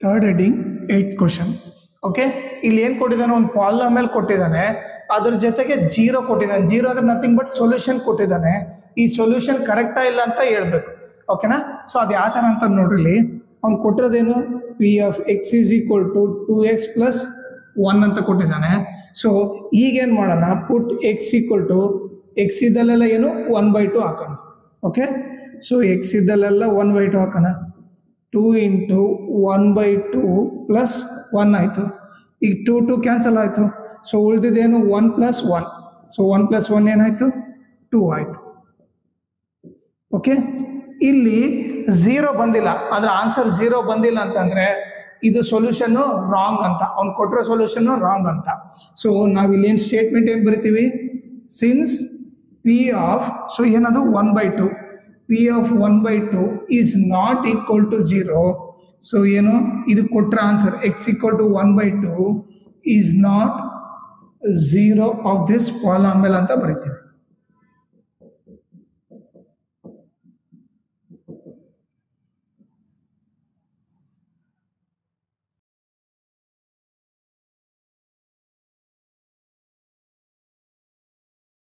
Third heading 8th question. Okay, ಇಲ್ಲಿ ಏನು ಕೊಟ್ಟಿದ್ದಾನೆ, ಒಂದು ಪಾಲಿನಾಮಿಯಲ್ ಕೊಟ್ಟಿದ್ದಾನೆ, ಅದ್ರ ಜೊತೆಗೆ 0 ಕೊಟ್ಟಿದ್ದಾನೆ. 0 ಅಂದ್ರೆ ನಥಿಂಗ್ ಬಟ್ ಸೊಲ್ಯೂಷನ್ ಕೊಟ್ಟಿದ್ದಾನೆ. ಈ ಸೊಲ್ಯೂಷನ್ ಕರೆಕ್ಟಾ ಇಲ್ಲ ಅಂತ ಹೇಳ್ಬೇಕು. ಓಕೆನಾ? ಸೊ ಅದು ಯಾವ ಥರ ಅಂತ ನೋಡ್ರಿ. ಅವ್ನು ಕೊಟ್ಟಿರೋದೇನು, P of X is equal to 2x + 1 ಅಂತ ಕೊಟ್ಟಿದ್ದಾನೆ. ಸೊ ಈಗೇನು ಮಾಡೋಣ, put X equal to X ಇದ್ದಲ್ಲೆಲ್ಲ ಏನು 1/2 ಹಾಕೋಣ. ಓಕೆ, ಸೊ ಎಕ್ಸ್ ಇದ್ದಲ್ಲೆಲ್ಲ 1/2 ಹಾಕೋಣ. 2 × 1/2 + 1 ಆಯಿತು. ಈಗ 2 ಕ್ಯಾನ್ಸಲ್ ಆಯಿತು. ಸೊ ಉಳಿದಿದ್ದೇನು 1 + 1. ಸೊ 1 + 1 ಏನಾಯಿತು, 2 ಆಯಿತು. ಓಕೆ, ಇಲ್ಲಿ 0 ಬಂದಿಲ್ಲ, ಅಂದ್ರೆ ಆನ್ಸರ್ 0 ಬಂದಿಲ್ಲ ಅಂತಂದರೆ ಇದು ಸೊಲ್ಯೂಷನ್ನು ರಾಂಗ್ ಅಂತ, ಅವ್ನು ಕೊಟ್ಟಿರೋ ಸೊಲ್ಯೂಷನ್ನು ರಾಂಗ್ ಅಂತ. ಸೊ ನಾವಿಲ್ಲಿ ಏನು ಸ್ಟೇಟ್ಮೆಂಟ್ ಏನು ಬರಿತೀವಿ, ಸಿನ್ಸ್ ಪಿ ಆಫ್, ಸೊ ಏನದು 1/2, P of 1/2 is not equal to 0. So ಏನು, ಇದು ಕೊಟ್ಟರೆ answer x equal to 1/2 is not 0 of this polynomial ಅಂತ ಬರಿತೀವಿ.